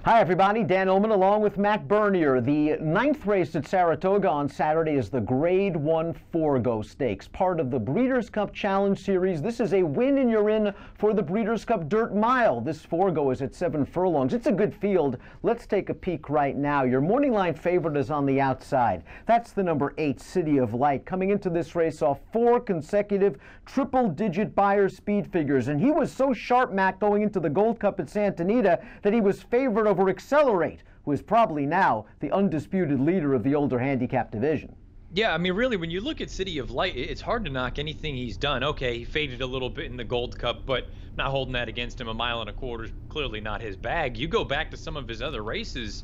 Hi everybody, Dan Illman along with Matt Bernier. The 9th race at Saratoga on Saturday is the Grade 1 Forego Stakes, part of the Breeders' Cup Challenge Series. This is a win and you're in for the Breeders' Cup Dirt Mile. This Forego is at 7 furlongs. It's a good field. Let's take a peek right now. Your morning line favorite is on the outside. That's the number 8, City of Light, coming into this race off 4 consecutive triple-digit Beyer speed figures. And he was so sharp, Matt, going into the Gold Cup at Santa Anita that he was favored over Accelerate, who is probably now the undisputed leader of the older handicap division. Yeah, I mean, really, when you look at City of Light, it's hard to knock anything he's done. Okay, he faded a little bit in the Gold Cup, but not holding that against him. 1.25 miles is clearly not his bag. You go back to some of his other races,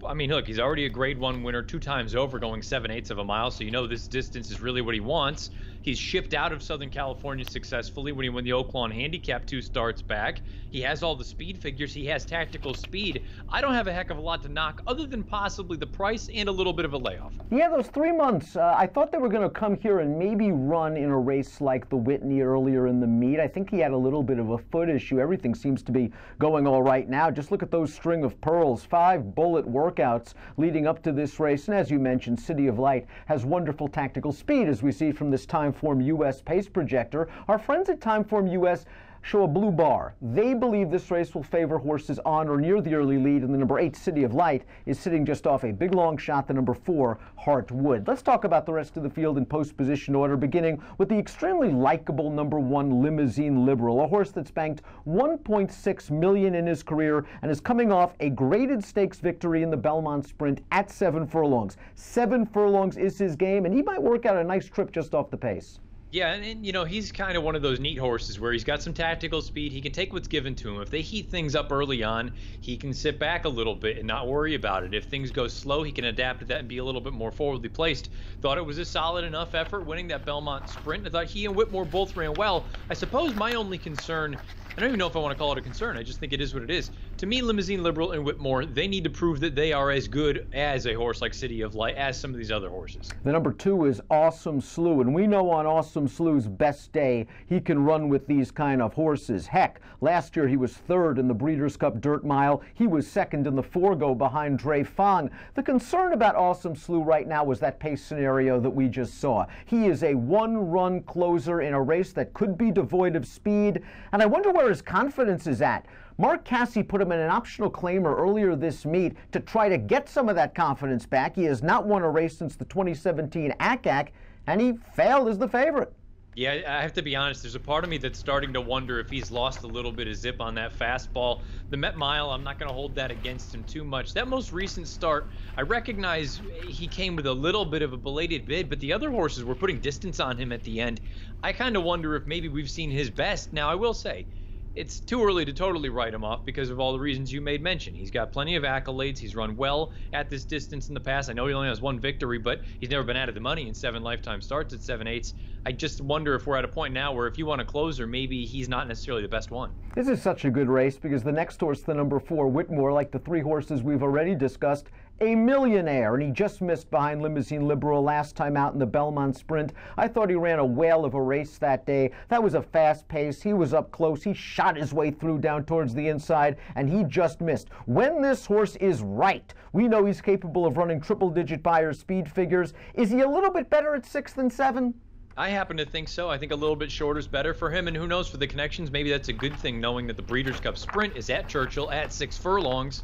I mean, look, he's already a Grade 1 winner 2 times over, going 7/8 of a mile, so you know this distance is really what he wants. He's shipped out of Southern California successfully when he won the Oaklawn Handicap 2 starts back. He has all the speed figures. He has tactical speed. I don't have a heck of a lot to knock other than possibly the price and a little bit of a layoff. Yeah, those 3 months, I thought they were going to come here and maybe run in a race like the Whitney earlier in the meet. I think he had a little bit of a foot issue. Everything seems to be going all right now. Just look at those string of pearls, 5 bullet workouts leading up to this race. And as you mentioned, City of Light has wonderful tactical speed, as we see from this Timeform US pace projector. Our friends at Timeform US show a blue bar. They believe this race will favor horses on or near the early lead, and the number 8, City of Light, is sitting just off a big long shot, the number 4, Heartwood. Let's talk about the rest of the field in post-position order, beginning with the extremely likable number 1, Limousine Liberal, a horse that's banked $1.6 million in his career and is coming off a graded stakes victory in the Belmont Sprint at 7 furlongs. 7 furlongs is his game, and he might work out a nice trip just off the pace. Yeah, and you know, he's kind of one of those neat horses where he's got some tactical speed. He can take what's given to him. If they heat things up early on, he can sit back a little bit and not worry about it. If things go slow, he can adapt to that and be a little bit more forwardly placed. Thought it was a solid enough effort winning that Belmont Sprint. I thought he and Whitmore both ran well. I suppose my only concern, I don't even know if I want to call it a concern. I just think it is what it is. To me, Limousine Liberal and Whitmore, they need to prove that they are as good as a horse like City of Light as some of these other horses. The number 2 is Awesome Slough, and we know on Awesome Slough's best day, he can run with these kind of horses. Heck, last year he was 3rd in the Breeders' Cup Dirt Mile. He was 2nd in the Forego behind Dre Fong. The concern about Awesome Slough right now was that pace scenario that we just saw. He is a one-run closer in a race that could be devoid of speed, and I wonder where his confidence is at. Mark Casse put him in an optional claimer earlier this meet to try to get some of that confidence back. He has not won a race since the 2017 ACAC, and he failed as the favorite. Yeah, I have to be honest, there's a part of me that's starting to wonder if he's lost a little bit of zip on that fastball. The Met Mile, I'm not going to hold that against him too much. That most recent start, I recognize he came with a little bit of a belated bid, but the other horses were putting distance on him at the end. I kind of wonder if maybe we've seen his best. Now, I will say, it's too early to totally write him off because of all the reasons you made mention. He's got plenty of accolades. He's run well at this distance in the past. I know he only has 1 victory, but he's never been out of the money in 7 lifetime starts at 7/8. I just wonder if we're at a point now where if you want a closer, maybe he's not necessarily the best one. This is such a good race because the next horse, the number 4, Whitmore, like the 3 horses we've already discussed, a millionaire, and he just missed behind Limousine Liberal last time out in the Belmont Sprint. I thought he ran a whale of a race that day. That was a fast pace. He was up close. He shot his way through down towards the inside, and he just missed. When this horse is right, we know he's capable of running triple-digit Beyer speed figures. Is he a little bit better at 6 than 7? I happen to think so. I think a little bit shorter is better for him, and who knows, for the connections, maybe that's a good thing, knowing that the Breeders' Cup Sprint is at Churchill at 6 furlongs.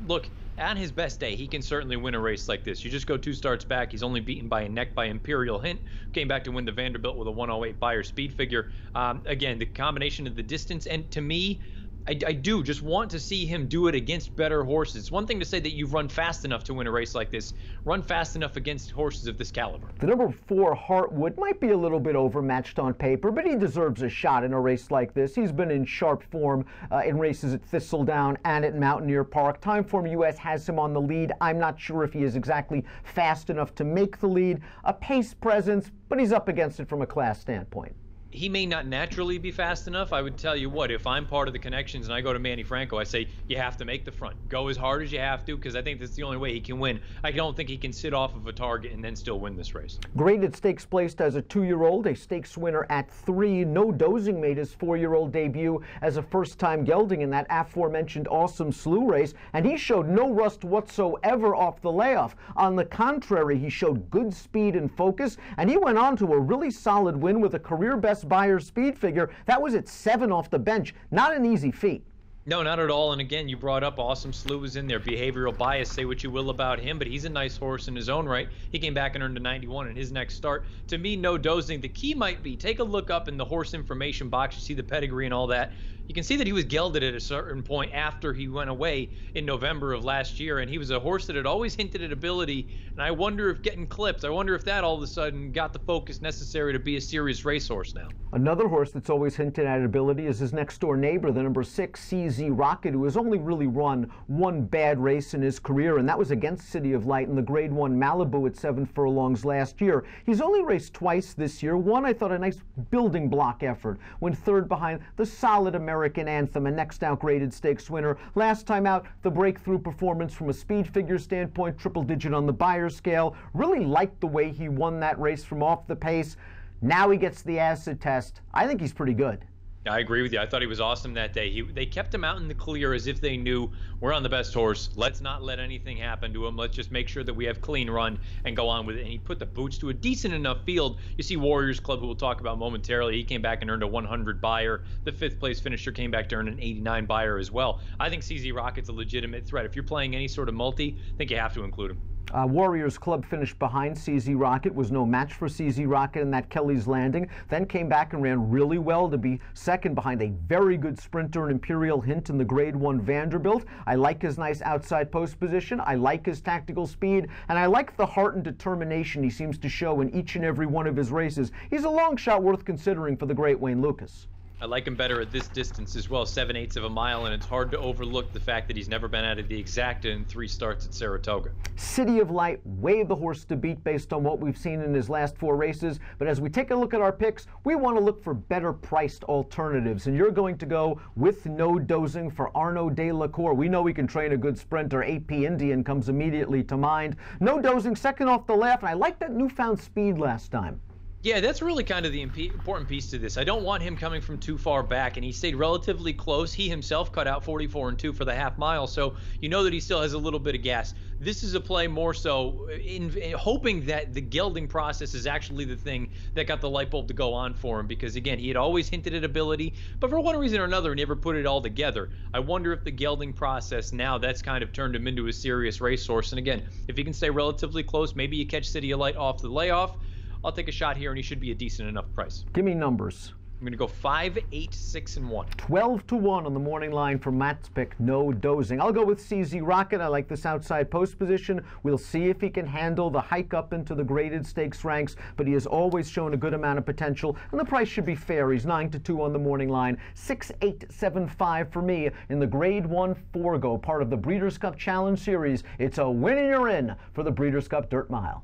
Look, on his best day, he can certainly win a race like this. You just go 2 starts back, he's only beaten by a neck by Imperial Hint. Came back to win the Vanderbilt with a 108 Beyer speed figure. Again, the combination of the distance, and to me, I do just want to see him do it against better horses. It's one thing to say that you've run fast enough to win a race like this. Run fast enough against horses of this caliber. The number 4, Heartwood, might be a little bit overmatched on paper, but he deserves a shot in a race like this. He's been in sharp form in races at Thistledown and at Mountaineer Park. Timeform US has him on the lead. I'm not sure if he is exactly fast enough to make the lead. A pace presence, but he's up against it from a class standpoint. he may not naturally be fast enough. I would tell you what, if I'm part of the connections and I go to Manny Franco, I say, you have to make the front. Go as hard as you have to, because I think that's the only way he can win. I don't think he can sit off of a target and then still win this race. Graded stakes placed as a 2-year-old, a stakes winner at 3. No Dozing made his 4-year-old debut as a first-time gelding in that aforementioned awesome Slough race, and he showed no rust whatsoever off the layoff. On the contrary, he showed good speed and focus, and he went on to a really solid win with a career-best Buyer speed figure. That was at 7 off the bench. Not an easy feat. No, not at all. And again, you brought up Awesome Slough was in there. Behavioral Bias, say what you will about him, but he's a nice horse in his own right. He came back and earned a 91 in his next start. To me, No Dozing. The key might be, take a look up in the horse information box. You see the pedigree and all that. You can see that he was gelded at a certain point after he went away in November of last year, and he was a horse that had always hinted at ability, and I wonder if getting clipped, I wonder if that all of a sudden got the focus necessary to be a serious racehorse now. Another horse that's always hinted at ability is his next door neighbor, the number 6 CZ Rocket, who has only really run one bad race in his career, and that was against City of Light in the Grade 1 Malibu at 7 furlongs last year. He's only raced twice this year. One, I thought, a nice building block effort, went third behind the solid American Anthem, a next out graded stakes winner. Last time out, the breakthrough performance from a speed figure standpoint, triple digit on the Buyer scale. Really liked the way he won that race from off the pace. Now he gets the acid test. I think he's pretty good. I agree with you. I thought he was awesome that day. They kept him out in the clear as if they knew we're on the best horse. Let's not let anything happen to him. Let's just make sure that we have clean run and go on with it. And he put the boots to a decent enough field. You see Warriors Club, who we'll talk about momentarily. He came back and earned a 100 Buyer. The 5th place finisher came back to earn an 89 Buyer as well. I think CZ Rocket's a legitimate threat. If you're playing any sort of multi, I think you have to include him. Warriors Club finished behind CZ Rocket, was no match for CZ Rocket in that Kelly's Landing, then came back and ran really well to be second behind a very good sprinter and Imperial Hint in the Grade 1 Vanderbilt. I like his nice outside post position, I like his tactical speed, and I like the heart and determination he seems to show in each and every one of his races. He's a long shot worth considering for the great Wayne Lucas. I like him better at this distance as well, 7/8 of a mile, and it's hard to overlook the fact that he's never been out of the exacta in 3 starts at Saratoga. City of Light, way the horse to beat based on what we've seen in his last 4 races, but as we take a look at our picks, we want to look for better priced alternatives, and you're going to go with No Dozing for Arnaud de la Cour. We know he can train a good sprinter. AP Indian comes immediately to mind. No Dozing, second off the left, and I like that newfound speed last time. Yeah, that's really kind of the important piece to this. I don't want him coming from too far back, and he stayed relatively close. He himself cut out 44-2 for the half mile, so you know that he still has a little bit of gas. This is a play more so in hoping that the gelding process is actually the thing that got the light bulb to go on for him, because again, he had always hinted at ability, but for one reason or another, he never put it all together. I wonder if the gelding process now, that's kind of turned him into a serious racehorse, and again, if he can stay relatively close, maybe you catch City of Light off the layoff. I'll take a shot here, and he should be a decent enough price. Give me numbers. I'm going to go 5, 8, 6, and 1. 12-1 on the morning line for Matt's pick, No Dozing. I'll go with CZ Rocket. I like this outside post position. We'll see if he can handle the hike up into the graded stakes ranks, but he has always shown a good amount of potential, and the price should be fair. He's 9-2 on the morning line. 6, 8, 7, 5 for me in the Grade 1 Forego, part of the Breeders' Cup Challenge Series. It's a win and you're in for the Breeders' Cup Dirt Mile.